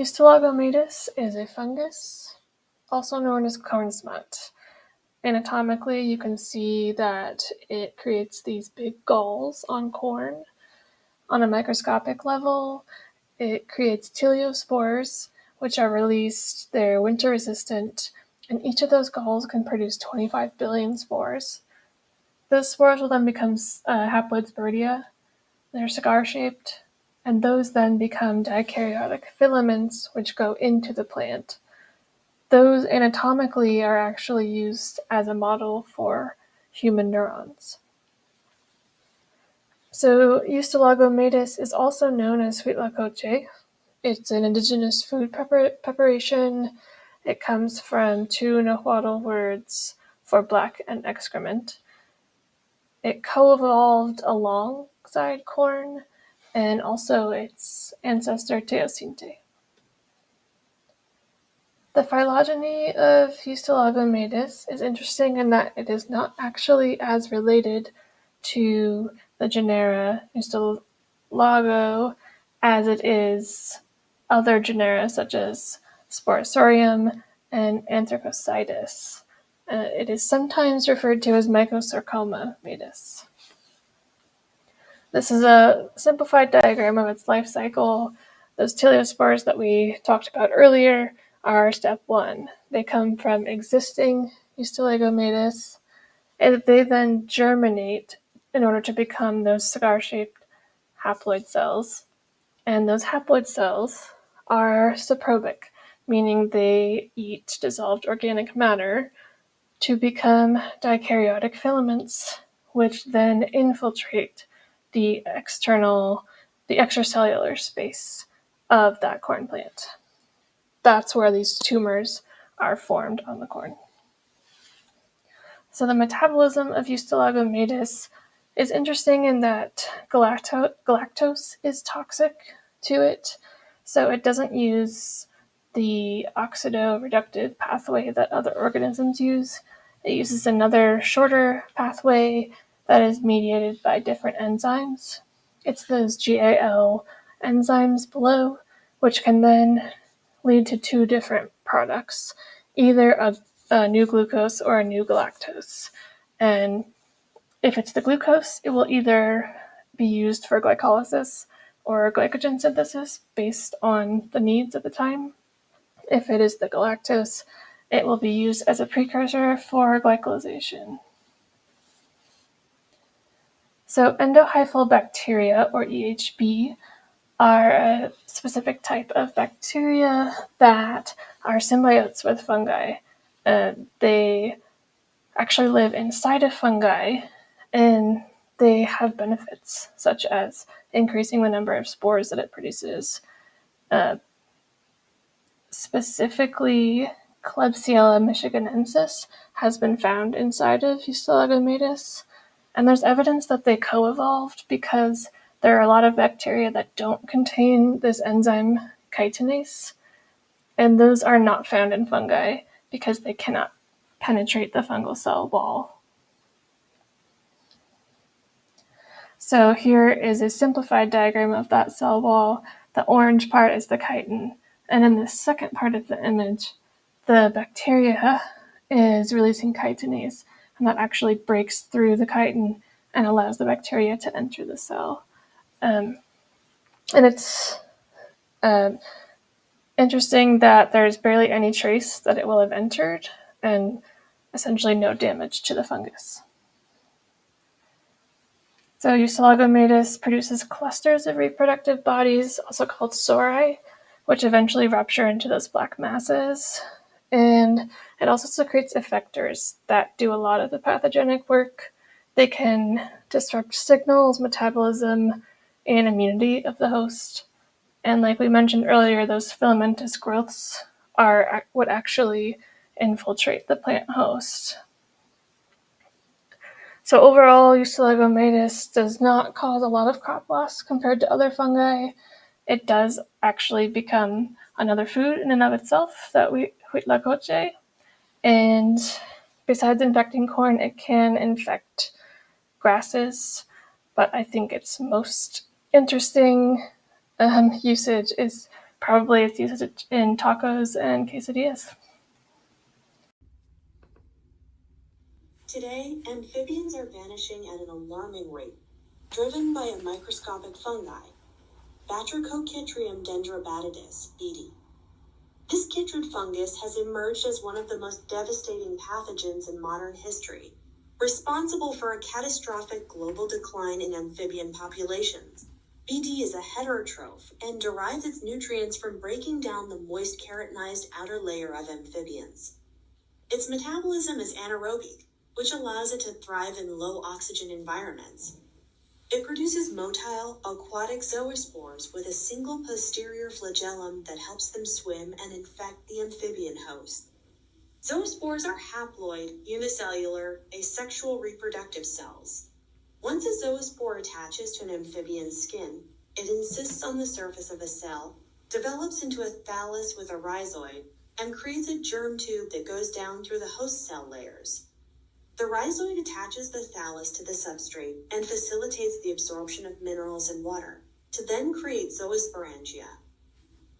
Eustylogometus is a fungus, also known as corn smut. Anatomically, you can see that it creates these big galls on corn. On a microscopic level, it creates teleospores, which are released. They're winter resistant, and each of those galls can produce 25 billion spores. Those spores will then become haploid sporidia. They're cigar-shaped, and those then become dikaryotic filaments, which go into the plant. Those anatomically are actually used as a model for human neurons. So Eustylogometus is also known as huitlacoche. It's an indigenous food preparation. It comes from two Nahuatl words for black and excrement. It co-evolved alongside corn and also its ancestor Teosinte. The phylogeny of Eustylogometus is interesting in that it is not actually as related to the genera Eustylogo as it is other genera such as Sporosorium and Anthracositis. It is sometimes referred to as Mycosarcoma metis. This is a simplified diagram of its life cycle. Those teleospores that we talked about earlier are step one. They come from existing Eustylogometus, and they then germinate in order to become those cigar-shaped haploid cells. And those haploid cells are saprobic, meaning they eat dissolved organic matter to become dikaryotic filaments, which then infiltrate the extracellular space of that corn plant. That's where these tumors are formed on the corn. So the metabolism of Eustylogometus is interesting in that galactose is toxic to it, so it doesn't use the oxidoreductive pathway that other organisms use. It uses another shorter pathway that is mediated by different enzymes. It's those GAL enzymes below, which can then lead to two different products, either a new glucose or a new galactose. And if it's the glucose, it will either be used for glycolysis or glycogen synthesis based on the needs at the time. If it is the galactose, it will be used as a precursor for glycolization. So endohyphal bacteria, or EHB, are a specific type of bacteria that are symbiotes with fungi. They actually live inside of fungi, and they have benefits such as increasing the number of spores that it produces. Specifically, Klebsiella michiganensis has been found inside of Eustylogometus, and there's evidence that they co-evolved because there are a lot of bacteria that don't contain this enzyme chitinase, and those are not found in fungi because they cannot penetrate the fungal cell wall. So here is a simplified diagram of that cell wall. The orange part is the chitin, and in the second part of the image, the bacteria is releasing chitinase, and that actually breaks through the chitin and allows the bacteria to enter the cell. And it's interesting that there's barely any trace that it will have entered, and essentially no damage to the fungus. So Eustylogometus produces clusters of reproductive bodies, also called sori, which eventually rupture into those black masses. And it also secretes effectors that do a lot of the pathogenic work. They can disrupt signals, metabolism, and immunity of the host. And like we mentioned earlier, those filamentous growths are what actually infiltrate the plant host. So overall, Eustylogometus does not cause a lot of crop loss compared to other fungi. It does actually become another food in and of itself, that huitlacoche. And besides infecting corn, it can infect grasses. But I think its most interesting usage is Probably its usage in tacos and quesadillas. Today, amphibians are vanishing at an alarming rate, driven by a microscopic fungi, Batrachochytrium dendrobatidis, BD. This chytrid fungus has emerged as one of the most devastating pathogens in modern history, responsible for a catastrophic global decline in amphibian populations. BD is a heterotroph and derives its nutrients from breaking down the moist keratinized outer layer of amphibians. Its metabolism is anaerobic, which allows it to thrive in low oxygen environments. It produces motile, aquatic zoospores with a single posterior flagellum that helps them swim and infect the amphibian host. Zoospores are haploid, unicellular, asexual reproductive cells. Once a zoospore attaches to an amphibian's skin, it insists on the surface of a cell, develops into a thallus with a rhizoid, and creates a germ tube that goes down through the host cell layers. The rhizoid attaches the thallus to the substrate and facilitates the absorption of minerals and water, to then create zoosporangia.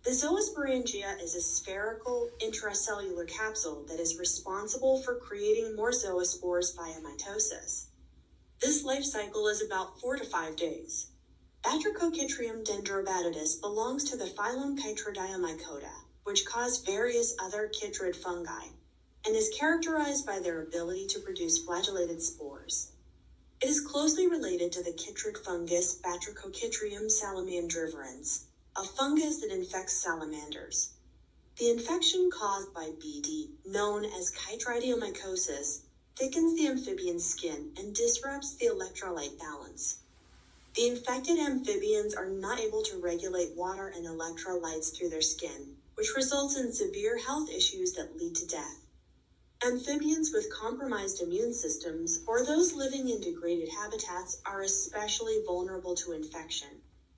The zoosporangia is a spherical intracellular capsule that is responsible for creating more zoospores via mitosis. This life cycle is about 4 to 5 days. Batrachochytrium dendrobatidis belongs to the phylum Chytridiomycota, which cause various other chytrid fungi, and is characterized by their ability to produce flagellated spores. It is closely related to the chytrid fungus Batrachochytrium salamandrivorans, a fungus that infects salamanders. The infection caused by BD, known as chytridiomycosis, thickens the amphibian's skin and disrupts the electrolyte balance. The infected amphibians are not able to regulate water and electrolytes through their skin, which results in severe health issues that lead to death. Amphibians with compromised immune systems or those living in degraded habitats are especially vulnerable to infection.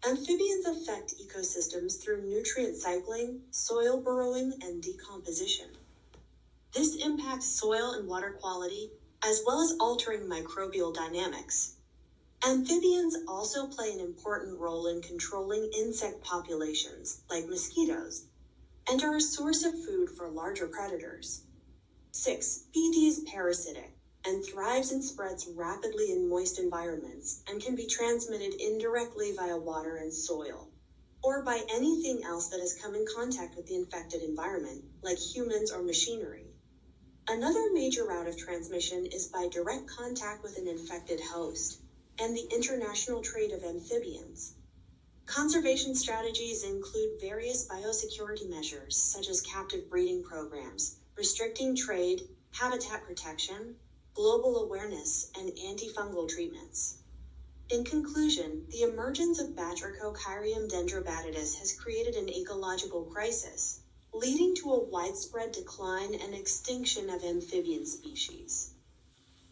Amphibians affect ecosystems through nutrient cycling, soil burrowing, and decomposition. This impacts soil and water quality, as well as altering microbial dynamics. Amphibians also play an important role in controlling insect populations, like mosquitoes, and are a source of food for larger predators. 6. BD is parasitic and thrives and spreads rapidly in moist environments and can be transmitted indirectly via water and soil, or by anything else that has come in contact with the infected environment, like humans or machinery. Another major route of transmission is by direct contact with an infected host and the international trade of amphibians. Conservation strategies include various biosecurity measures, such as captive breeding programs, restricting trade, habitat protection, global awareness, and antifungal treatments. In conclusion, the emergence of Batrachochytrium dendrobatidis has created an ecological crisis, leading to a widespread decline and extinction of amphibian species.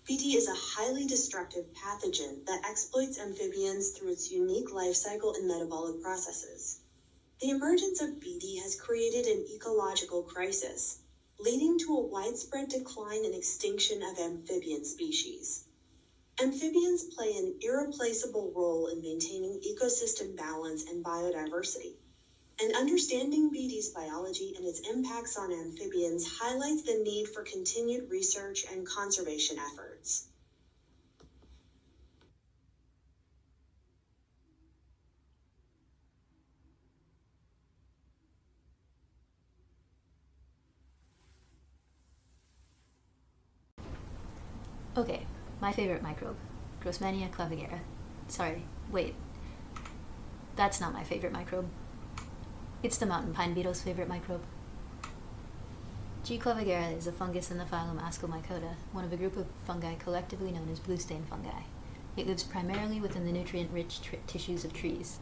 BD is a highly destructive pathogen that exploits amphibians through its unique life cycle and metabolic processes. The emergence of BD has created an ecological crisis, leading to a widespread decline and extinction of amphibian species. Amphibians play an irreplaceable role in maintaining ecosystem balance and biodiversity, and understanding BD's biology and its impacts on amphibians highlights the need for continued research and conservation efforts. Okay, my favorite microbe, Grossmannia clavigera. Sorry, wait. That's not my favorite microbe. It's the mountain pine beetle's favorite microbe. G. clavigera is a fungus in the phylum Ascomycota, one of a group of fungi collectively known as blue stain fungi. It lives primarily within the nutrient-rich tissues of trees.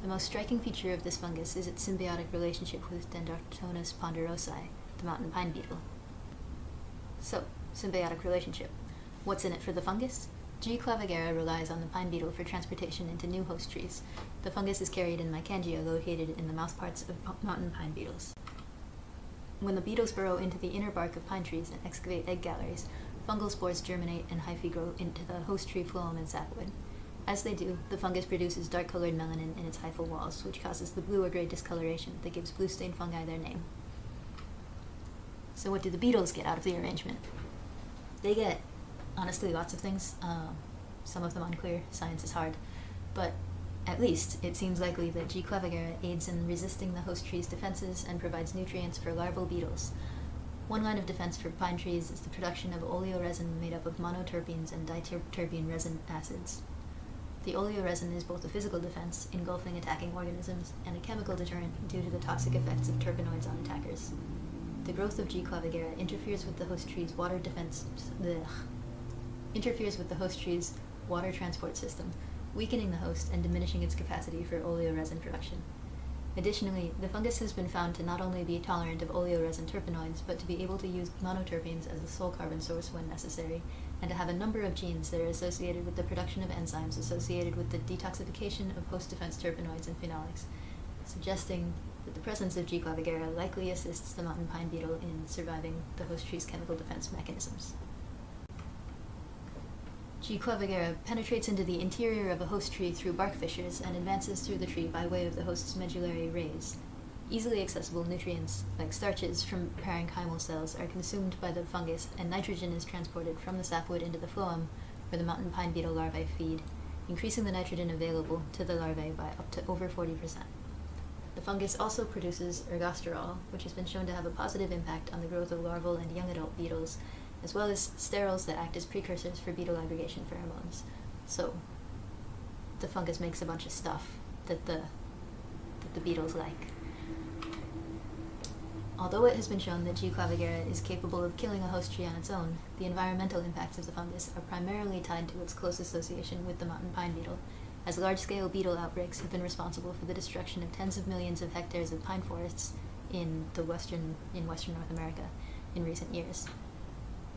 The most striking feature of this fungus is its symbiotic relationship with Dendrotonus ponderosae, the mountain pine beetle. So, symbiotic relationship. What's in it for the fungus? G. clavigera relies on the pine beetle for transportation into new host trees. The fungus is carried in mycangia located in the mouthparts of mountain pine beetles. When the beetles burrow into the inner bark of pine trees and excavate egg galleries, fungal spores germinate and hyphae grow into the host tree phloem and sapwood. As they do, the fungus produces dark-colored melanin in its hyphal walls, which causes the blue or gray discoloration that gives blue-stained fungi their name. So what do the beetles get out of the arrangement? They get, honestly, lots of things. Some of them unclear, science is hard. But at least it seems likely that G. clavigera aids in resisting the host tree's defenses and provides nutrients for larval beetles. One line of defense for pine trees is the production of oleoresin made up of monoterpenes and diterpene resin acids. The oleoresin is both a physical defense, engulfing attacking organisms, and a chemical deterrent due to the toxic effects of terpenoids on attackers. The growth of G. clavigera interferes with the host tree's water transport system, weakening the host and diminishing its capacity for oleoresin production. Additionally, the fungus has been found to not only be tolerant of oleoresin terpenoids, but to be able to use monoterpenes as a sole carbon source when necessary, and to have a number of genes that are associated with the production of enzymes associated with the detoxification of host defense terpenoids and phenolics, suggesting that the presence of G. clavigera likely assists the mountain pine beetle in surviving the host tree's chemical defense mechanisms. G. clavigera penetrates into the interior of a host tree through bark fissures and advances through the tree by way of the host's medullary rays. Easily accessible nutrients, like starches from parenchymal cells, are consumed by the fungus, and nitrogen is transported from the sapwood into the phloem, where the mountain pine beetle larvae feed, increasing the nitrogen available to the larvae by up to over 40%. The fungus also produces ergosterol, which has been shown to have a positive impact on the growth of larval and young adult beetles, as well as sterols that act as precursors for beetle aggregation pheromones. So, the fungus makes a bunch of stuff that the beetles like. Although it has been shown that G. clavigera is capable of killing a host tree on its own, the environmental impacts of the fungus are primarily tied to its close association with the mountain pine beetle, as large-scale beetle outbreaks have been responsible for the destruction of tens of millions of hectares of pine forests in western North America in recent years.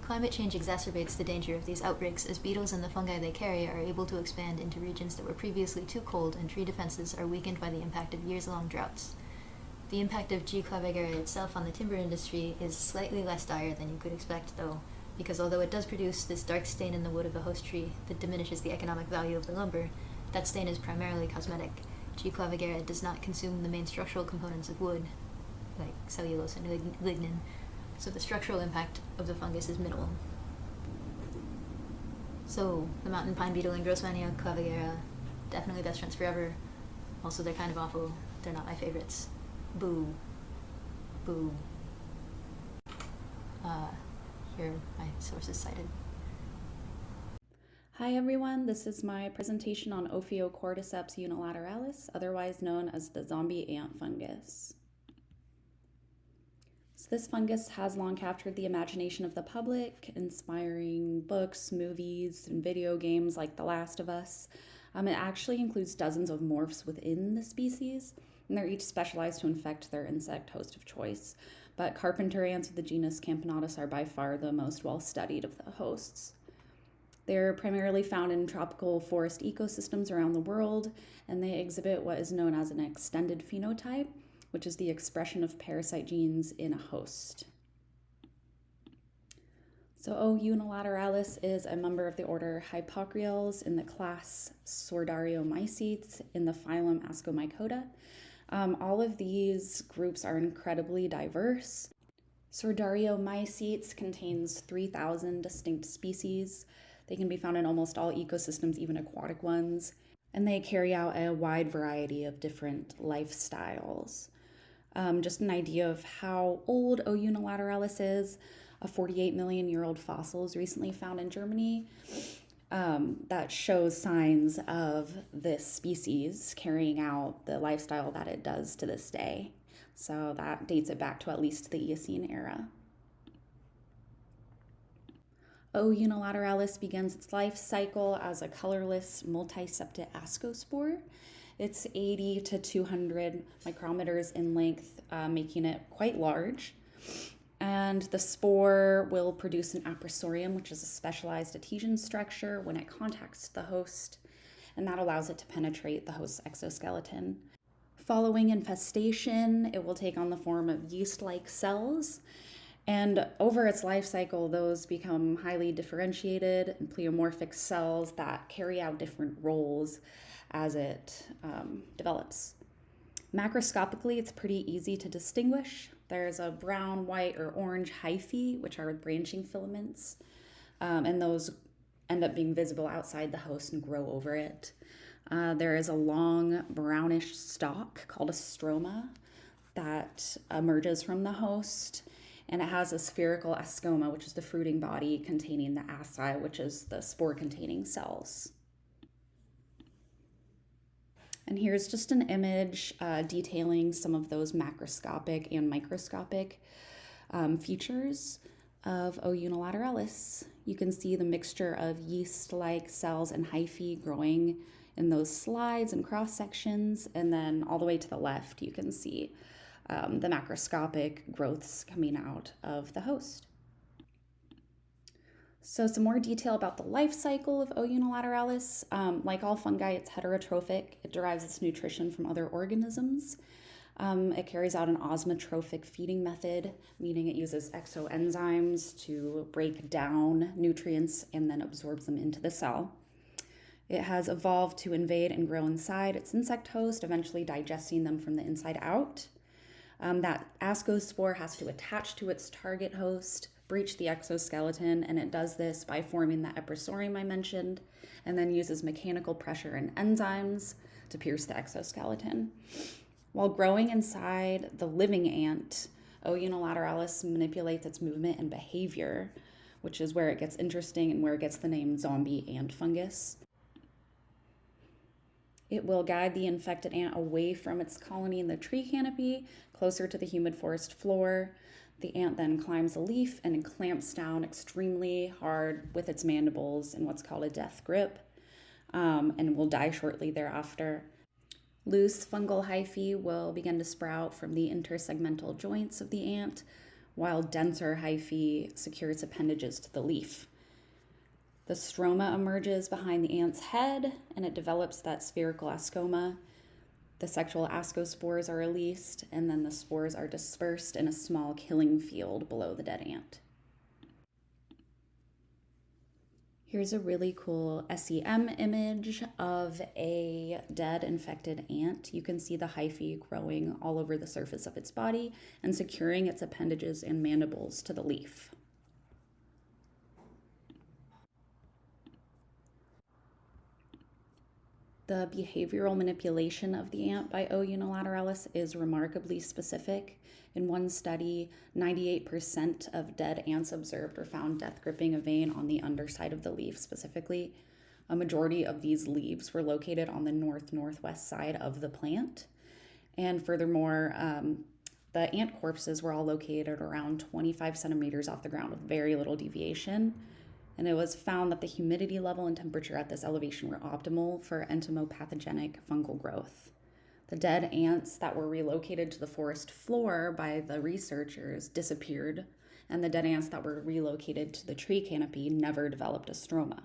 Climate change exacerbates the danger of these outbreaks, as beetles and the fungi they carry are able to expand into regions that were previously too cold, and tree defenses are weakened by the impact of years-long droughts. The impact of G. clavigera itself on the timber industry is slightly less dire than you could expect, though, because although it does produce this dark stain in the wood of a host tree that diminishes the economic value of the lumber, that stain is primarily cosmetic. G. clavigera does not consume the main structural components of wood, like cellulose and lignin, so the structural impact of the fungus is minimal. So, the mountain pine beetle and Grossmannia clavigera, definitely best friends forever. Also, they're kind of awful. They're not my favorites. Boo. Boo. Here are my sources cited. Hi everyone, this is my presentation on Ophiocordyceps unilateralis, otherwise known as the zombie ant fungus. So this fungus has long captured the imagination of the public, inspiring books, movies, and video games like The Last of Us. It actually includes dozens of morphs within the species, and they're each specialized to infect their insect host of choice. But carpenter ants of the genus Camponotus are by far the most well-studied of the hosts. They're primarily found in tropical forest ecosystems around the world, and they exhibit what is known as an extended phenotype, which is the expression of parasite genes in a host. So O. unilateralis is a member of the order Hypocreales in the class Sordarioomycetes in the phylum Ascomycota. All of these groups are incredibly diverse. Sordarioomycetes contains 3,000 distinct species. They can be found in almost all ecosystems, even aquatic ones, and they carry out a wide variety of different lifestyles. Just an idea of how old O. unilateralis is, a 48-million-year-old fossil is recently found in Germany that shows signs of this species carrying out the lifestyle that it does to this day. So that dates it back to at least the Eocene era. O. unilateralis begins its life cycle as a colorless multiseptate ascospore. It's 80 to 200 micrometers in length, making it quite large. And the spore will produce an aprosorium, which is a specialized adhesion structure when it contacts the host, and that allows it to penetrate the host's exoskeleton. Following infestation, it will take on the form of yeast-like cells, And over its life cycle, those become highly differentiated and pleomorphic cells that carry out different roles as it develops. Macroscopically, it's pretty easy to distinguish. There's a brown, white, or orange hyphae, which are branching filaments, and those end up being visible outside the host and grow over it. There is a long brownish stalk called a stroma that emerges from the host, and it has a spherical ascoma, which is the fruiting body containing the asci, which is the spore-containing cells. And here's just an image detailing some of those macroscopic and microscopic features of O. unilateralis. You can see the mixture of yeast-like cells and hyphae growing in those slides and cross sections, and then all the way to the left you can see the macroscopic growths coming out of the host. So some more detail about the life cycle of O. unilateralis. Like all fungi, it's heterotrophic. It derives its nutrition from other organisms. It carries out an osmotrophic feeding method, meaning it uses exoenzymes to break down nutrients and then absorbs them into the cell. It has evolved to invade and grow inside its insect host, eventually digesting them from the inside out. That ascospore has to attach to its target host, breach the exoskeleton, and it does this by forming the episorium I mentioned, and then uses mechanical pressure and enzymes to pierce the exoskeleton. While growing inside the living ant, O. unilateralis manipulates its movement and behavior, which is where it gets interesting and where it gets the name zombie ant fungus. It will guide the infected ant away from its colony in the tree canopy, closer to the humid forest floor. The ant then climbs a leaf and clamps down extremely hard with its mandibles in what's called a death grip, and will die shortly thereafter. Loose fungal hyphae will begin to sprout from the intersegmental joints of the ant, while denser hyphae secure its appendages to the leaf. The stroma emerges behind the ant's head, and it develops that spherical ascoma. The sexual ascospores are released, and then the spores are dispersed in a small killing field below the dead ant. Here's a really cool SEM image of a dead infected ant. You can see the hyphae growing all over the surface of its body and securing its appendages and mandibles to the leaf. The behavioral manipulation of the ant by O. unilateralis is remarkably specific. In one study, 98% of dead ants observed were found death gripping a vein on the underside of the leaf specifically. A majority of these leaves were located on the north-northwest side of the plant. And furthermore, the ant corpses were all located around 25 centimeters off the ground with very little deviation. And it was found that the humidity level and temperature at this elevation were optimal for entomopathogenic fungal growth. The dead ants that were relocated to the forest floor by the researchers disappeared, and the dead ants that were relocated to the tree canopy never developed a stroma.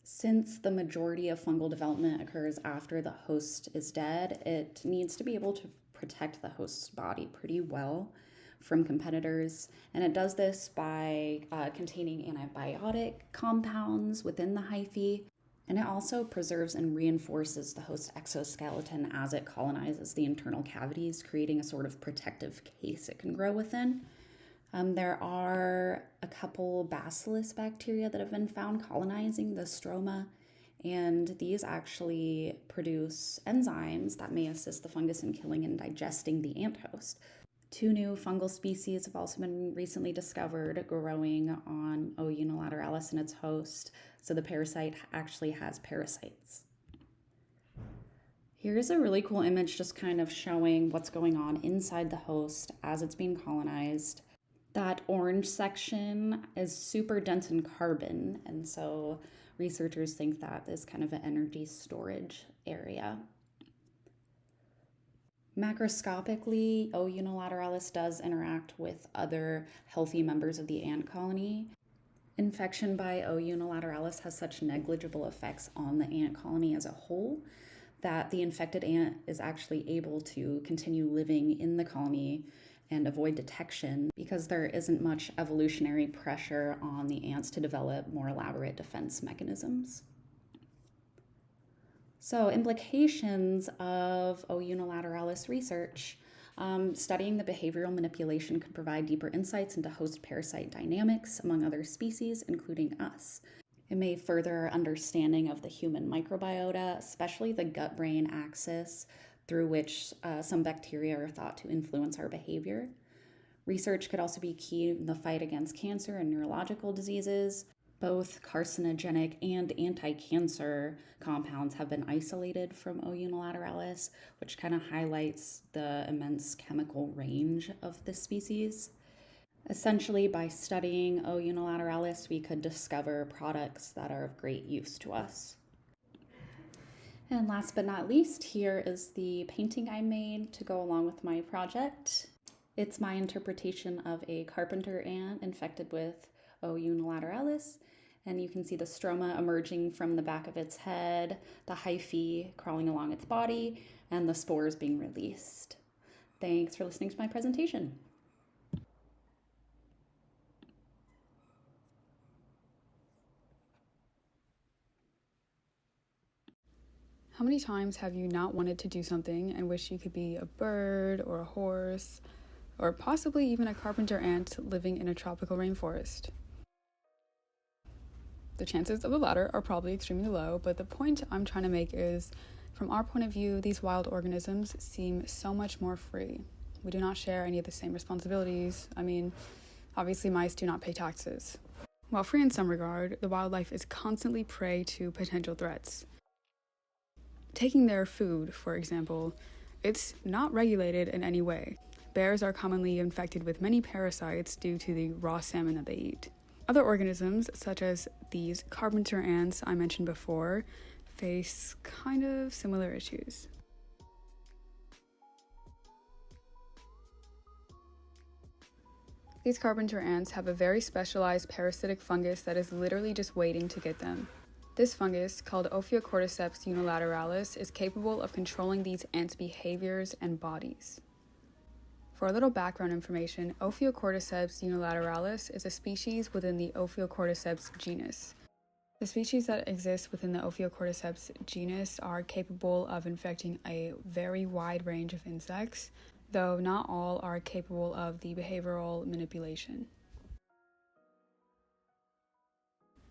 Since the majority of fungal development occurs after the host is dead, it needs to be able to protect the host's body pretty well from competitors, and it does this by containing antibiotic compounds within the hyphae, and it also preserves and reinforces the host exoskeleton as it colonizes the internal cavities, creating a sort of protective case it can grow within. There are a couple bacillus bacteria that have been found colonizing the stroma, and these actually produce enzymes that may assist the fungus in killing and digesting the ant host. 2 new fungal species have also been recently discovered growing on O. unilateralis and its host, so the parasite actually has parasites. Here's a really cool image just kind of showing what's going on inside the host as it's being colonized. That orange section is super dense in carbon, and so researchers think that is kind of an energy storage area. Macroscopically, O. unilateralis does interact with other healthy members of the ant colony. Infection by O. unilateralis has such negligible effects on the ant colony as a whole that the infected ant is actually able to continue living in the colony and avoid detection because there isn't much evolutionary pressure on the ants to develop more elaborate defense mechanisms. So, implications of O. unilateralis research. Studying the behavioral manipulation could provide deeper insights into host-parasite dynamics among other species, including us. It may further our understanding of the human microbiota, especially the gut-brain axis, through which some bacteria are thought to influence our behavior. Research could also be key in the fight against cancer and neurological diseases. Both carcinogenic and anti-cancer compounds have been isolated from O. unilateralis, which kind of highlights the immense chemical range of this species. Essentially, by studying O. unilateralis, we could discover products that are of great use to us. And last but not least, here is the painting I made to go along with my project. It's my interpretation of a carpenter ant infected with O. unilateralis, and you can see the stroma emerging from the back of its head, the hyphae crawling along its body, and the spores being released. Thanks for listening to my presentation. How many times have you not wanted to do something and wish you could be a bird or a horse, or possibly even a carpenter ant living in a tropical rainforest? The chances of the latter are probably extremely low, but the point I'm trying to make is, from our point of view, these wild organisms seem so much more free. We do not share any of the same responsibilities. I mean, obviously mice do not pay taxes. While free in some regard, the wildlife is constantly prey to potential threats. Taking their food, for example, it's not regulated in any way. Bears are commonly infected with many parasites due to the raw salmon that they eat. Other organisms, such as these carpenter ants I mentioned before, face kind of similar issues. These carpenter ants have a very specialized parasitic fungus that is literally just waiting to get them. This fungus, called Ophiocordyceps unilateralis, is capable of controlling these ants' behaviors and bodies. For a little background information, Ophiocordyceps unilateralis is a species within the Ophiocordyceps genus. The species that exist within the Ophiocordyceps genus are capable of infecting a very wide range of insects, though not all are capable of the behavioral manipulation.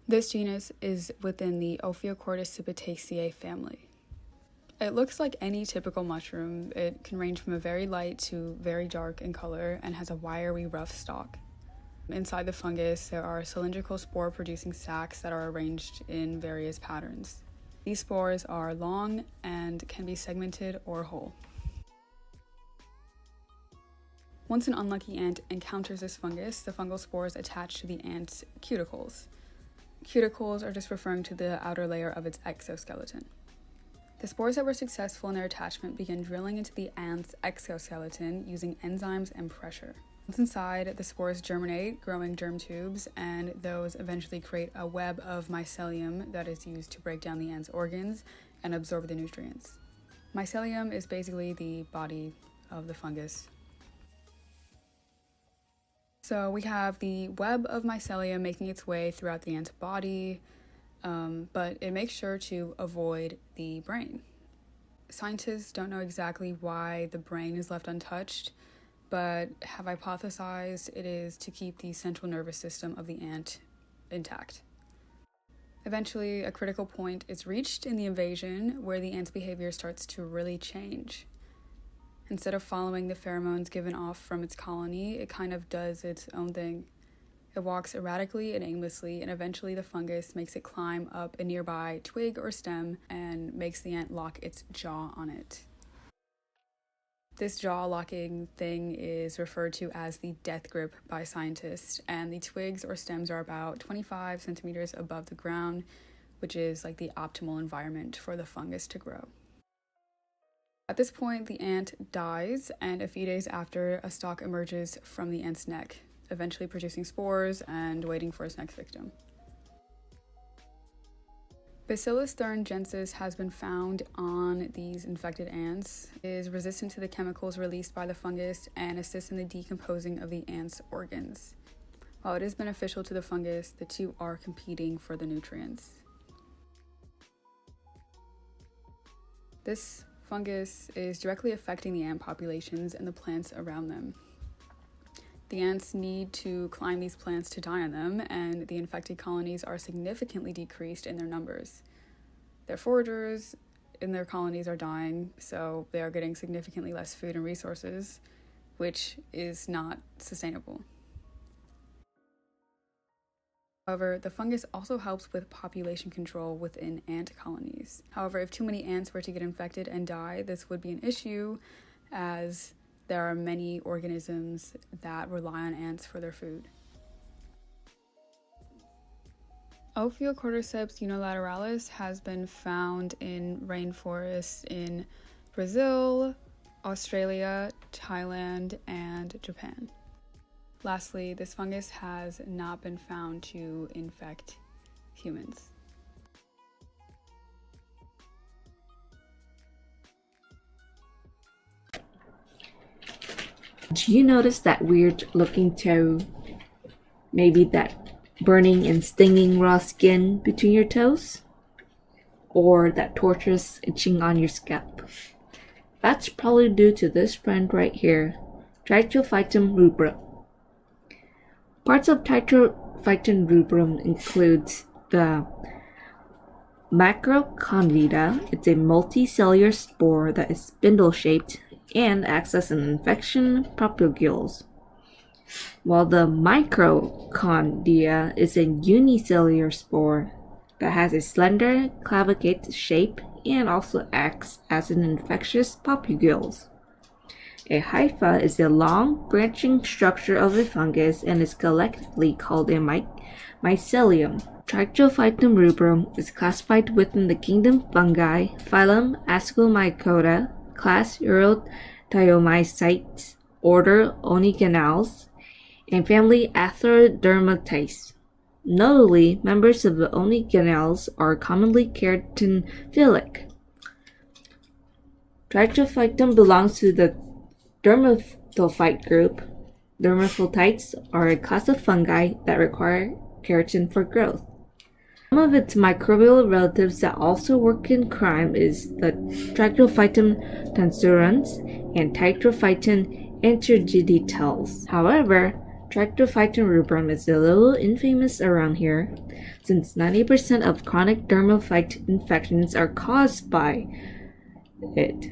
This genus is within the Ophiocordycipitaceae family. It looks like any typical mushroom. It can range from a very light to very dark in color and has a wiry, rough stalk. Inside the fungus, there are cylindrical spore-producing sacs that are arranged in various patterns. These spores are long and can be segmented or whole. Once an unlucky ant encounters this fungus, the fungal spores attach to the ant's cuticles. Cuticles are just referring to the outer layer of its exoskeleton. The spores that were successful in their attachment begin drilling into the ant's exoskeleton using enzymes and pressure. Once inside, the spores germinate, growing germ tubes, and those eventually create a web of mycelium that is used to break down the ant's organs and absorb the nutrients. Mycelium is basically the body of the fungus. So we have the web of mycelium making its way throughout the ant's body, but it makes sure to avoid the brain. Scientists don't know exactly why the brain is left untouched, but have hypothesized it is to keep the central nervous system of the ant intact. Eventually, a critical point is reached in the invasion where the ant's behavior starts to really change. Instead of following the pheromones given off from its colony, it kind of does its own thing. It walks erratically and aimlessly, and eventually the fungus makes it climb up a nearby twig or stem and makes the ant lock its jaw on it. This jaw-locking thing is referred to as the death grip by scientists, and the twigs or stems are about 25 centimeters above the ground, which is like the optimal environment for the fungus to grow. At this point, the ant dies, and a few days after, a stalk emerges from the ant's neck, eventually producing spores and waiting for its next victim. Bacillus thuringiensis has been found on these infected ants. It is resistant to the chemicals released by the fungus and assists in the decomposing of the ant's organs. While it is beneficial to the fungus, the two are competing for the nutrients. This fungus is directly affecting the ant populations and the plants around them. The ants need to climb these plants to die on them, and the infected colonies are significantly decreased in their numbers. Their foragers in their colonies are dying, so they are getting significantly less food and resources, which is not sustainable. However, the fungus also helps with population control within ant colonies. However, if too many ants were to get infected and die, this would be an issue, as there are many organisms that rely on ants for their food. Ophiocordyceps unilateralis has been found in rainforests in Brazil, Australia, Thailand, and Japan. Lastly, this fungus has not been found to infect humans. Do you notice that weird looking toe? Maybe that burning and stinging raw skin between your toes? Or that torturous itching on your scalp? That's probably due to this friend right here, Trichophytum rubrum. Parts of Trichophytum rubrum includes the macrocandida. It's a multicellular spore that is spindle-shaped and acts as an infection propagules, while the microcondia is a unicellular spore that has a slender clavicate shape and also acts as an infectious propagules. A hypha is a long, branching structure of a fungus and is collectively called a mycelium. Trichophytum rubrum is classified within the kingdom Fungi, phylum Ascomycota, class Urothiomycetes, order Onygonales, and family Atherodermataceae. Notably, members of the Onygonales are commonly keratinphilic. Trichophytum belongs to the dermatophyte group. Dermatophytes are a class of fungi that require keratin for growth. Some of its microbial relatives that also work in crime is the Trichophytum tansurans and Trichophytum interdigitales. However, Trichophytum rubrum is a little infamous around here, since 90% of chronic dermatophyte infections are caused by it.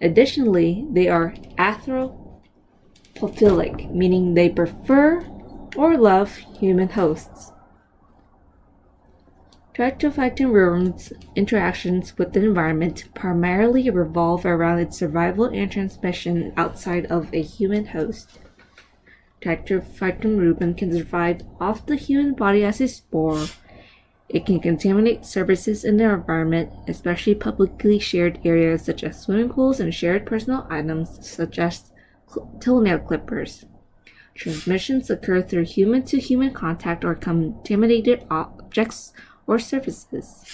Additionally, they are anthropophilic, meaning they prefer or love human hosts. Trichophytum rubrum's interactions with the environment primarily revolve around its survival and transmission outside of a human host. Trichophytum rubrum can survive off the human body as a spore. It can contaminate surfaces in the environment, especially publicly shared areas such as swimming pools and shared personal items such as toenail clippers. Transmissions occur through human-to-human contact or contaminated objects or surfaces.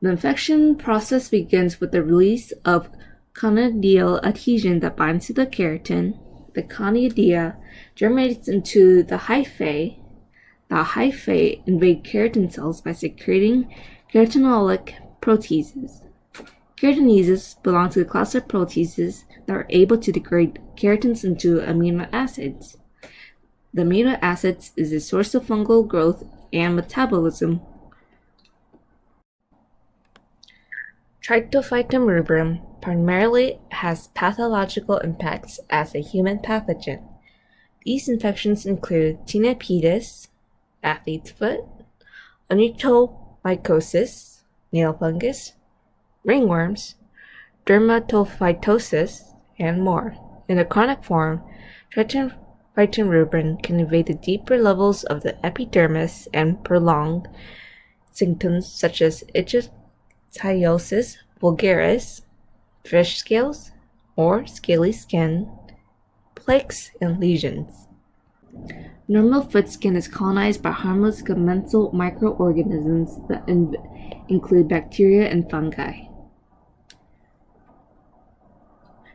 The infection process begins with the release of conidial adhesion that binds to the keratin. The conidia germinates into the hyphae. The hyphae invade keratin cells by secreting keratinolytic proteases. Keratinases belong to the class of proteases that are able to degrade keratins into amino acids. The amino acids is a source of fungal growth and metabolism. Trichophytum rubrum primarily has pathological impacts as a human pathogen. These infections include tinnitus, athlete's foot, onychomycosis, nail fungus, ringworms, dermatophytosis, and more. In a chronic form, Trichophytum rubrum can invade the deeper levels of the epidermis and prolong symptoms such as ichthyosis vulgaris, fish scales, or scaly skin, plaques, and lesions. Normal foot skin is colonized by harmless commensal microorganisms that include bacteria and fungi.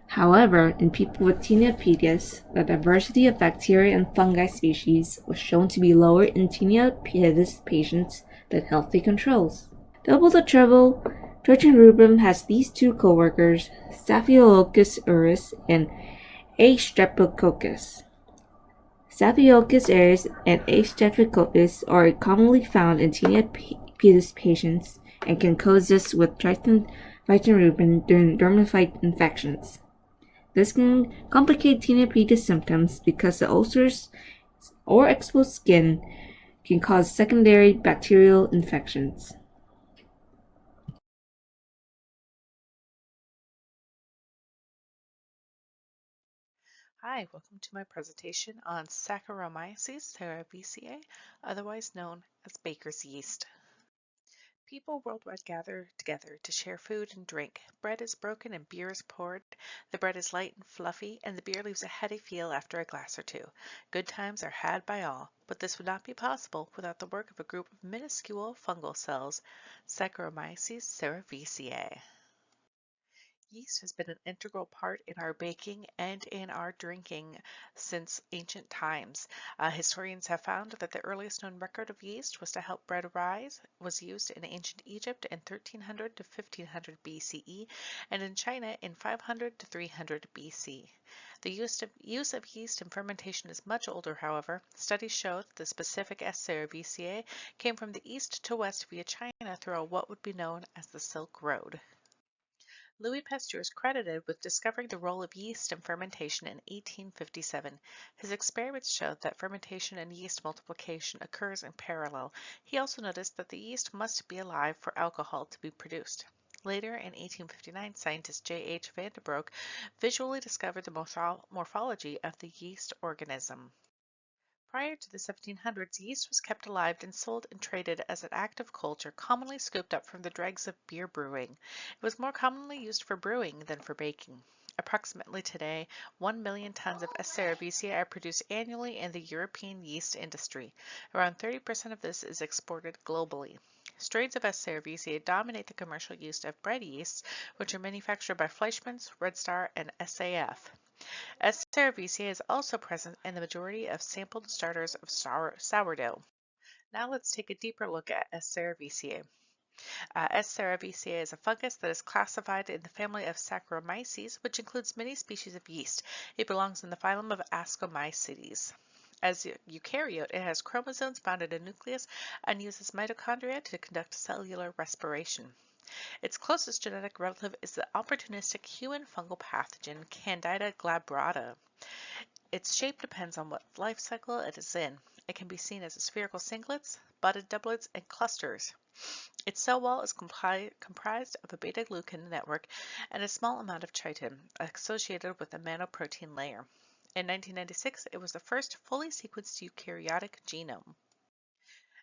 However, in people with Tinea pedis, the diversity of bacteria and fungi species was shown to be lower in Tinea pedis patients than healthy controls. Double the trouble, Georgian rubrum has these two co-workers, Staphylococcus aureus and A. streptococcus. Staphylococcus aureus and A. streptococcus are commonly found in Tinea pedis patients and can coexist with Triton rubrum during dermatophyte infections. This can complicate Tinea pedis symptoms because the ulcers or exposed skin can cause secondary bacterial infections. Hi, welcome to my presentation on Saccharomyces cerevisiae, otherwise known as baker's yeast. People worldwide gather together to share food and drink. Bread is broken and beer is poured. The bread is light and fluffy, and the beer leaves a heady feel after a glass or two. Good times are had by all, but this would not be possible without the work of a group of minuscule fungal cells, Saccharomyces cerevisiae. Yeast has been an integral part in our baking and in our drinking since ancient times. Historians have found that the earliest known record of yeast was to help bread rise, was used in ancient Egypt in 1300 to 1500 BCE, and in China in 500 to 300 BC. The use of yeast in fermentation is much older, however. Studies show that the specific S. cerevisiae came from the east to west via China through what would be known as the Silk Road. Louis Pasteur is credited with discovering the role of yeast in fermentation in 1857. His experiments showed that fermentation and yeast multiplication occurs in parallel. He also noticed that the yeast must be alive for alcohol to be produced. Later, in 1859, scientist J. H. Van den Broek visually discovered the morphology of the yeast organism. Prior to the 1700s, yeast was kept alive and sold and traded as an active culture commonly scooped up from the dregs of beer brewing. It was more commonly used for brewing than for baking. Approximately today, 1 million tons of S. cerevisiae are produced annually in the European yeast industry. Around 30% of this is exported globally. Strains of S. cerevisiae dominate the commercial use of bread yeasts, which are manufactured by Fleischmann's, Red Star, and SAF. S. cerevisiae is also present in the majority of sampled starters of sourdough. Now let's take a deeper look at S. cerevisiae. S. cerevisiae is a fungus that is classified in the family of Saccharomyces, which includes many species of yeast. It belongs in the phylum of Ascomycetes. As a eukaryote, it has chromosomes found in a nucleus and uses mitochondria to conduct cellular respiration. Its closest genetic relative is the opportunistic human fungal pathogen Candida glabrata. Its shape depends on what life cycle it is in. It can be seen as spherical singlets, budded doublets, and clusters. Its cell wall is comprised of a beta-glucan network and a small amount of chitin associated with a manoprotein layer. In 1996, it was the first fully sequenced eukaryotic genome.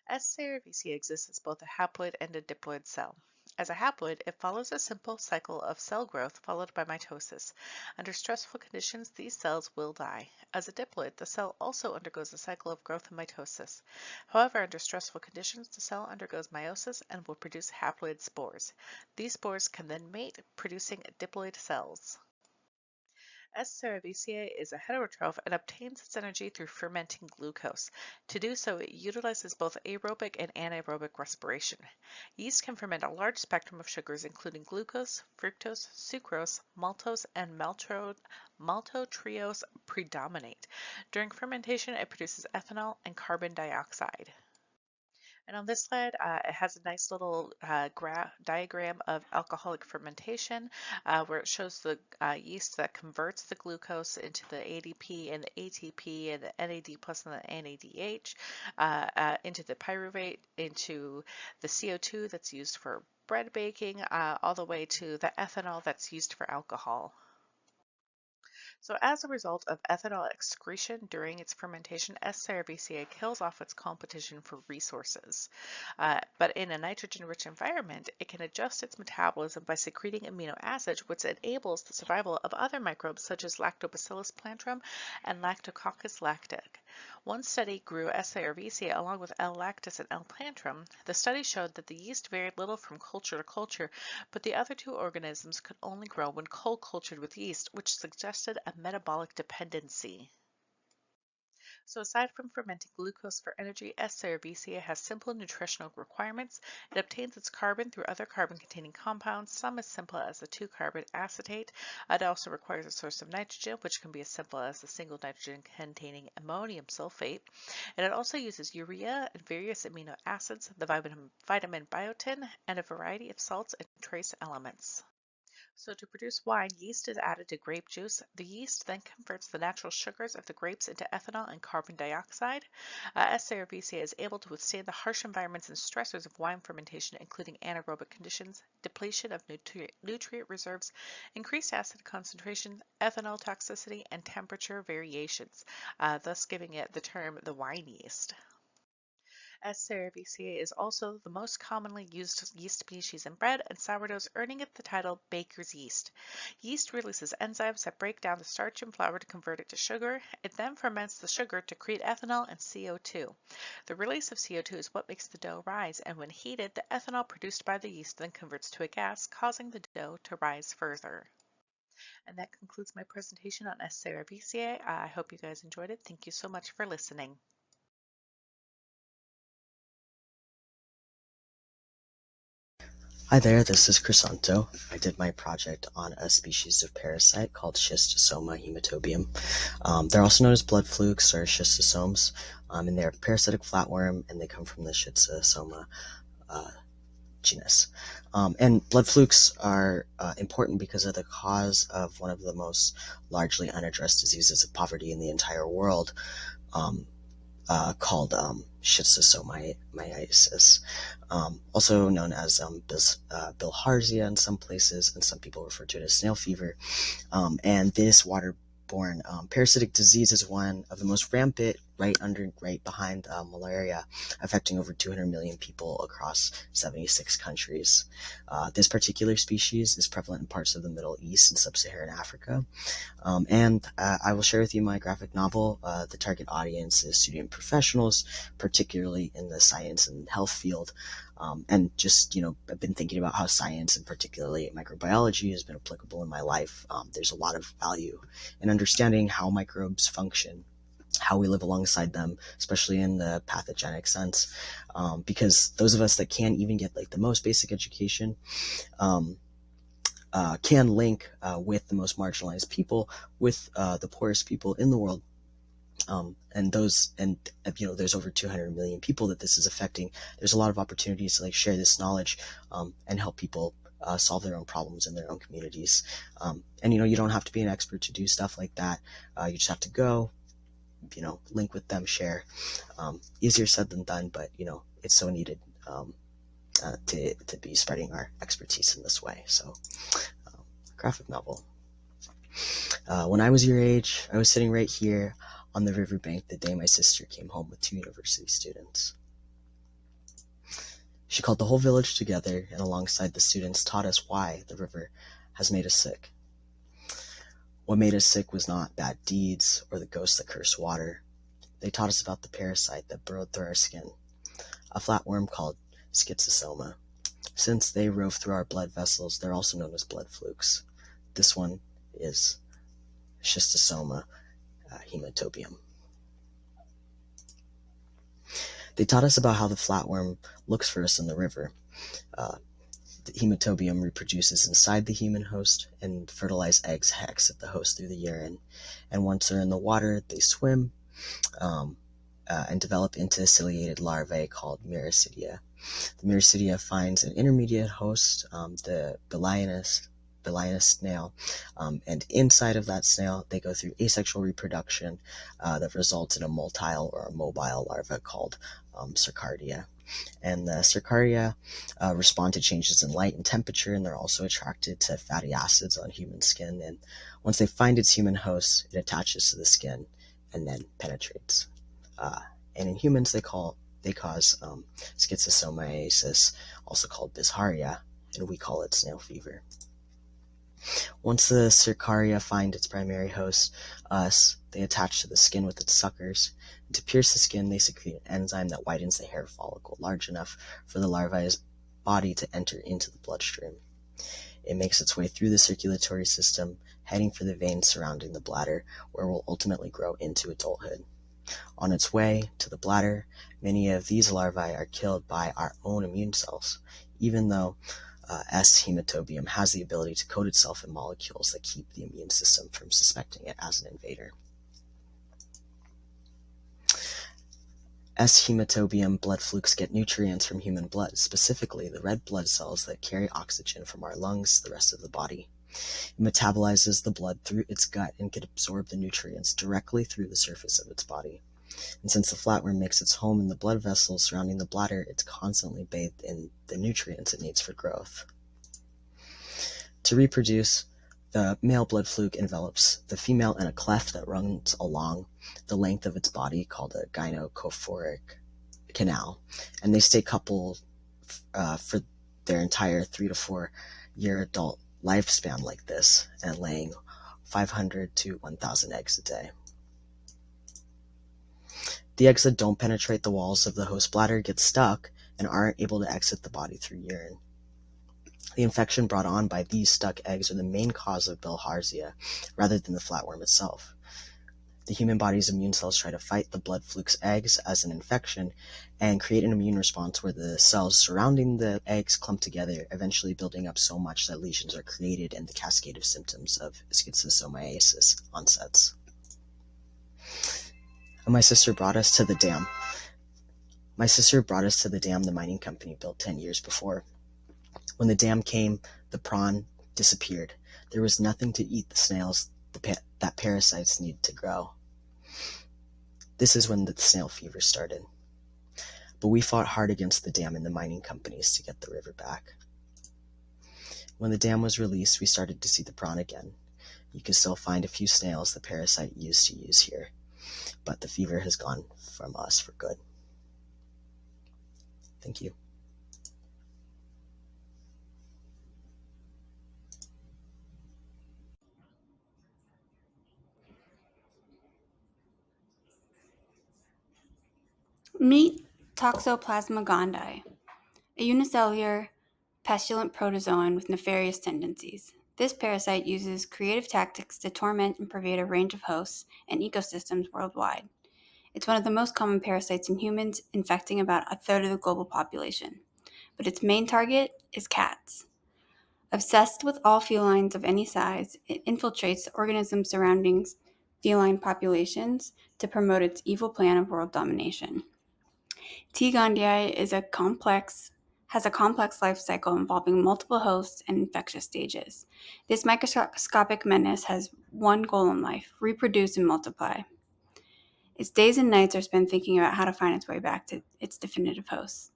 S. cerevisiae exists as both a haploid and a diploid cell. As a haploid, it follows a simple cycle of cell growth followed by mitosis. Under stressful conditions, these cells will die. As a diploid, the cell also undergoes a cycle of growth and mitosis. However, under stressful conditions, the cell undergoes meiosis and will produce haploid spores. These spores can then mate, producing diploid cells. S. cerevisiae is a heterotroph and obtains its energy through fermenting glucose. To do so, it utilizes both aerobic and anaerobic respiration. Yeast can ferment a large spectrum of sugars including glucose, fructose, sucrose, maltose, and maltotriose predominate. During fermentation, it produces ethanol and carbon dioxide. And on this slide, it has a nice little diagram of alcoholic fermentation where it shows the yeast that converts the glucose into the ADP and the ATP and the NAD plus and the NADH into the pyruvate, into the CO2 that's used for bread baking, all the way to the ethanol that's used for alcohol. So as a result of ethanol excretion during its fermentation, S. cerevisiae kills off its competition for resources. But in a nitrogen-rich environment, it can adjust its metabolism by secreting amino acids, which enables the survival of other microbes such as Lactobacillus plantrum and Lactococcus lactic. One study grew S. cerevisiae along with L. lactis and L. plantrum. The study showed that the yeast varied little from culture to culture, but the other two organisms could only grow when co-cultured with yeast, which suggested a metabolic dependency. So aside from fermenting glucose for energy, S. cerevisiae has simple nutritional requirements. It obtains its carbon through other carbon-containing compounds, some as simple as a 2-carbon acetate. It also requires a source of nitrogen, which can be as simple as a single nitrogen-containing ammonium sulfate. And it also uses urea and various amino acids, the vitamin biotin, and a variety of salts and trace elements. So to produce wine, yeast is added to grape juice. The yeast then converts the natural sugars of the grapes into ethanol and carbon dioxide. S. cerevisiae is able to withstand the harsh environments and stressors of wine fermentation, including anaerobic conditions, depletion of nutrient reserves, increased acid concentration, ethanol toxicity, and temperature variations, thus giving it the term the wine yeast. S. cerevisiae is also the most commonly used yeast species in bread and sourdoughs, earning it the title baker's yeast. Yeast releases enzymes that break down the starch in flour to convert it to sugar. It then ferments the sugar to create ethanol and CO2. The release of CO2 is what makes the dough rise, and when heated, the ethanol produced by the yeast then converts to a gas, causing the dough to rise further. And that concludes my presentation on S. cerevisiae. I hope you guys enjoyed it. Thank you so much for listening. Hi there, this is Crisanto. I did my project on a species of parasite called Schistosoma hematobium. They're also known as blood flukes or schistosomes, and they're a parasitic flatworm, and they come from the Schistosoma genus. And blood flukes are important because of the cause of one of the most largely unaddressed diseases of poverty in the entire world, called schistosomiasis, also known as bilharzia in some places, and some people refer to it as snail fever. And this waterborne parasitic disease is one of the most rampant, right behind malaria, affecting over 200 million people across 76 countries. This particular species is prevalent in parts of the Middle East and Sub-Saharan Africa. And I will share with you my graphic novel. The target audience is student professionals, particularly in the science and health field. And just, I've been thinking about how science, and particularly microbiology, has been applicable in my life. There's a lot of value in understanding how microbes function, how we live alongside them, especially in the pathogenic sense, because those of us that can't even get the most basic education can link with the most marginalized people, with the poorest people in the world. There's over 200 million people that this is affecting. There's a lot of opportunities to share this knowledge and help people solve their own problems in their own communities. You don't have to be an expert to do stuff like that. You just have to go, link with them, share. Easier said than done, but it's so needed to be spreading our expertise in this way. So, graphic novel. When I was your age, I was sitting right here on the riverbank the day my sister came home with 2 university students. She called the whole village together, and alongside the students taught us why the river has made us sick. What made us sick was not bad deeds or the ghosts that curse water. They taught us about the parasite that burrowed through our skin, a flatworm called schistosoma. Since they rove through our blood vessels, they're also known as blood flukes. This one is Schistosoma hematobium. They taught us about how the flatworm looks for us in the river. The hematobium reproduces inside the human host, and fertilized eggs exit the host through the urine. And once they're in the water, they swim and develop into ciliated larvae called Myricidia. The Myricidia finds an intermediate host, the Balaenus snail, and inside of that snail, they go through asexual reproduction that results in a motile or a mobile larva called Cercardia. And the Cercardia respond to changes in light and temperature, and they're also attracted to fatty acids on human skin. And once they find its human host, it attaches to the skin and then penetrates. And in humans, they cause schistosomiasis, also called Bisharia, and we call it snail fever. Once the Cercaria find its primary host, us, they attach to the skin with its suckers. To pierce the skin, they secrete an enzyme that widens the hair follicle large enough for the larva's body to enter into the bloodstream. It makes its way through the circulatory system, heading for the veins surrounding the bladder, where it will ultimately grow into adulthood. On its way to the bladder, many of these larvae are killed by our own immune cells, even though S. hematobium has the ability to coat itself in molecules that keep the immune system from suspecting it as an invader. S. hematobium blood flukes get nutrients from human blood, specifically the red blood cells that carry oxygen from our lungs to the rest of the body. It metabolizes the blood through its gut and can absorb the nutrients directly through the surface of its body. And since the flatworm makes its home in the blood vessels surrounding the bladder, it's constantly bathed in the nutrients it needs for growth. To reproduce, the male blood fluke envelops the female in a cleft that runs along the length of its body called a gynecophoric canal, and they stay coupled for their entire 3 to 4 year adult lifespan like this, and laying 500 to 1,000 eggs a day. The eggs that don't penetrate the walls of the host bladder get stuck and aren't able to exit the body through urine. The infection brought on by these stuck eggs are the main cause of bilharzia, rather than the flatworm itself. The human body's immune cells try to fight the blood fluke's eggs as an infection and create an immune response where the cells surrounding the eggs clump together, eventually building up so much that lesions are created and the cascade of symptoms of schistosomiasis onsets. And my sister brought us to the dam. The mining company built 10 years before. When the dam came, the prawn disappeared. There was nothing to eat the snails that parasites need to grow. This is when the snail fever started. But we fought hard against the dam and the mining companies to get the river back. When the dam was released, we started to see the prawn again. You can still find a few snails the parasite used to use here, but the fever has gone from us for good. Thank you. Meet Toxoplasma gondii, a unicellular, pestilent protozoan with nefarious tendencies. This parasite uses creative tactics to torment and pervade a range of hosts and ecosystems worldwide. It's one of the most common parasites in humans, infecting about a third of the global population. But its main target is cats. Obsessed with all felines of any size, it infiltrates the organisms surrounding feline populations to promote its evil plan of world domination. T. gondii has a complex life cycle involving multiple hosts and infectious stages. This microscopic menace has one goal in life: reproduce and multiply. Its days and nights are spent thinking about how to find its way back to its definitive hosts.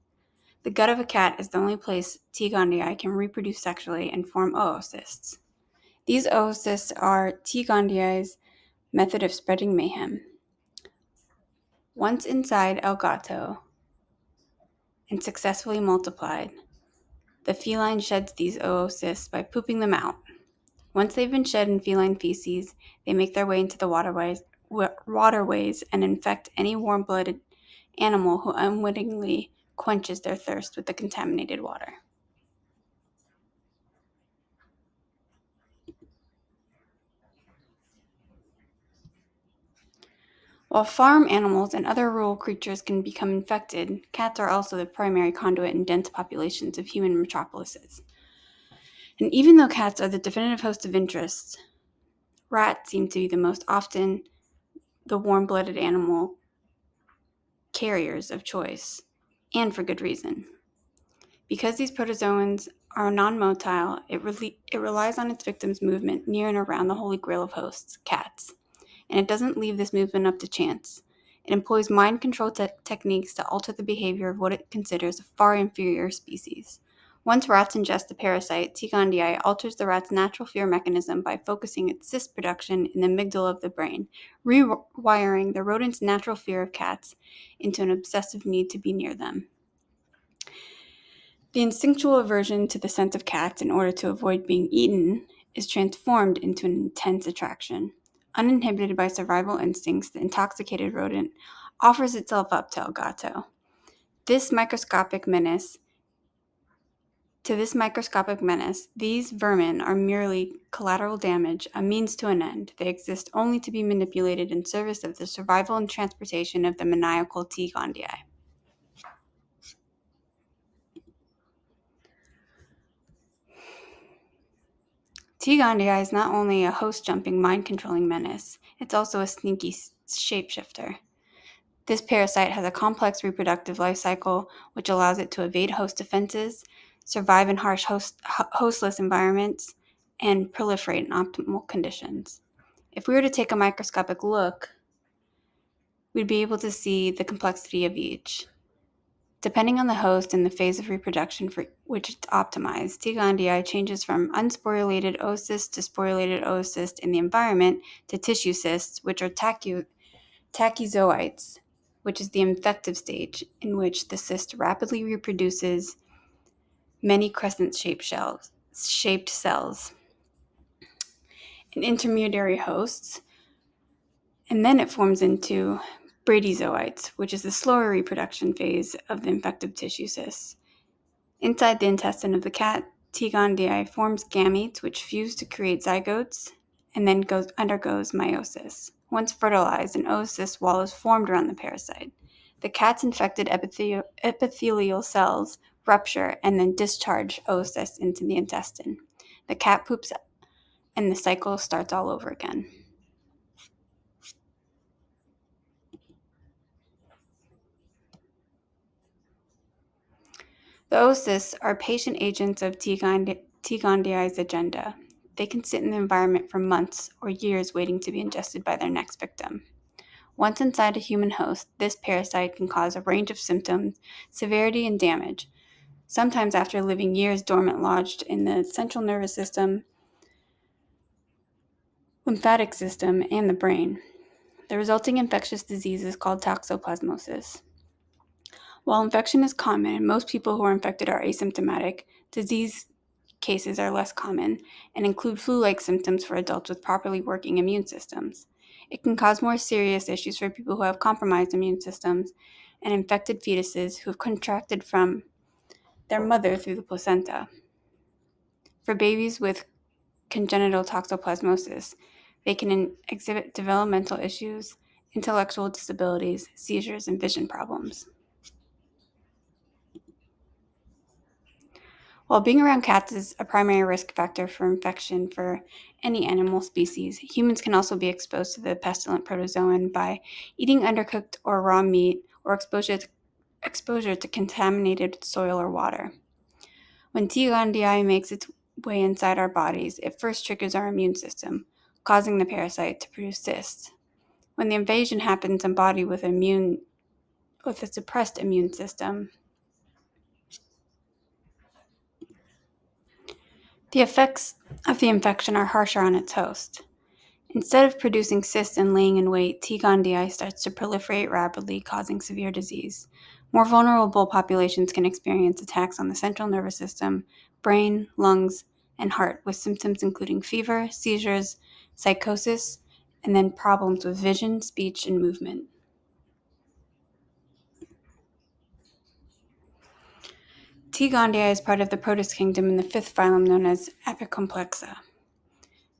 The gut of a cat is the only place T. gondii can reproduce sexually and form oocysts. These oocysts are T. gondii's method of spreading mayhem. Once inside El Gato and successfully multiplied, the feline sheds these oocysts by pooping them out. Once they've been shed in feline feces, they make their way into the waterways and infect any warm-blooded animal who unwittingly quenches their thirst with the contaminated water. While farm animals and other rural creatures can become infected, cats are also the primary conduit in dense populations of human metropolises. And even though cats are the definitive host of interest, rats seem to be the most often the warm-blooded animal carriers of choice, and for good reason. Because these protozoans are non-motile, it relies on its victim's movement near and around the holy grail of hosts, cats. And it doesn't leave this movement up to chance. It employs mind control techniques to alter the behavior of what it considers a far inferior species. Once rats ingest the parasite, T. gondii alters the rat's natural fear mechanism by focusing its cyst production in the amygdala of the brain, rewiring the rodent's natural fear of cats into an obsessive need to be near them. The instinctual aversion to the scent of cats in order to avoid being eaten is transformed into an intense attraction. Uninhibited by survival instincts, the intoxicated rodent offers itself up to Elgato. This microscopic menace, these vermin are merely collateral damage, a means to an end. They exist only to be manipulated in service of the survival and transportation of the maniacal T. gondii. T. gondii is not only a host-jumping, mind-controlling menace, it's also a sneaky shapeshifter. This parasite has a complex reproductive life cycle, which allows it to evade host defenses, survive in harsh hostless environments, and proliferate in optimal conditions. If we were to take a microscopic look, we'd be able to see the complexity of each. Depending on the host and the phase of reproduction for which it's optimized, T. gondii changes from unsporulated oocyst to sporulated oocyst in the environment to tissue cysts, which are tachyzoites, which is the infective stage in which the cyst rapidly reproduces many crescent-shaped cells and intermediary hosts, and then it forms into bradyzoites, which is the slower reproduction phase of the infective tissue cysts. Inside the intestine of the cat, T. gondii forms gametes which fuse to create zygotes and then undergoes meiosis. Once fertilized, an oocyst wall is formed around the parasite. The cat's infected epithelial cells rupture and then discharge oocysts into the intestine. The cat poops and the cycle starts all over again. The oocysts are patient agents of T. gondii's agenda. They can sit in the environment for months or years waiting to be ingested by their next victim. Once inside a human host, this parasite can cause a range of symptoms, severity, and damage, sometimes after living years dormant lodged in the central nervous system, lymphatic system, and the brain. The resulting infectious disease is called toxoplasmosis. While infection is common and most people who are infected are asymptomatic, disease cases are less common and include flu-like symptoms for adults with properly working immune systems. It can cause more serious issues for people who have compromised immune systems and infected fetuses who have contracted from their mother through the placenta. For babies with congenital toxoplasmosis, they can exhibit developmental issues, intellectual disabilities, seizures, and vision problems. While being around cats is a primary risk factor for infection for any animal species, humans can also be exposed to the pestilent protozoan by eating undercooked or raw meat or exposure to contaminated soil or water. When T. gondii makes its way inside our bodies, it first triggers our immune system, causing the parasite to produce cysts. When the invasion happens in a body with a suppressed immune system, the effects of the infection are harsher on its host. Instead of producing cysts and laying in wait, T. gondii starts to proliferate rapidly, causing severe disease. More vulnerable populations can experience attacks on the central nervous system, brain, lungs, and heart, with symptoms including fever, seizures, psychosis, and then problems with vision, speech, and movement. T. gondii is part of the Protus kingdom in the fifth phylum known as Apicomplexa.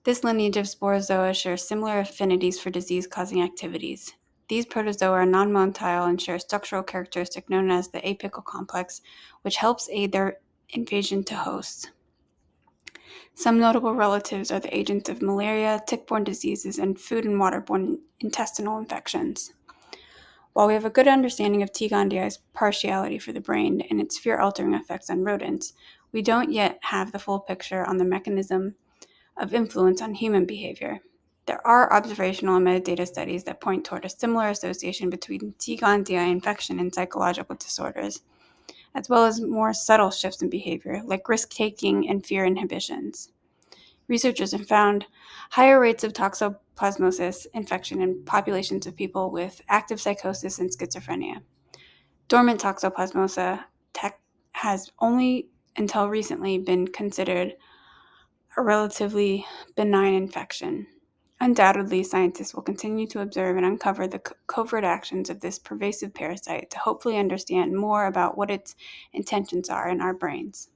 This lineage of sporozoa shares similar affinities for disease-causing activities. These protozoa are non-motile and share a structural characteristic known as the apical complex, which helps aid their invasion to hosts. Some notable relatives are the agents of malaria, tick-borne diseases, and food and waterborne intestinal infections. While we have a good understanding of T. gondii's partiality for the brain and its fear-altering effects on rodents, we don't yet have the full picture on the mechanism of influence on human behavior. There are observational and metadata studies that point toward a similar association between T. gondii infection and psychological disorders, as well as more subtle shifts in behavior, like risk-taking and fear inhibitions. Researchers have found higher rates of toxoplasmosis infection in populations of people with active psychosis and schizophrenia. Dormant toxoplasmosis has only until recently been considered a relatively benign infection. Undoubtedly, scientists will continue to observe and uncover the covert actions of this pervasive parasite to hopefully understand more about what its intentions are in our brains.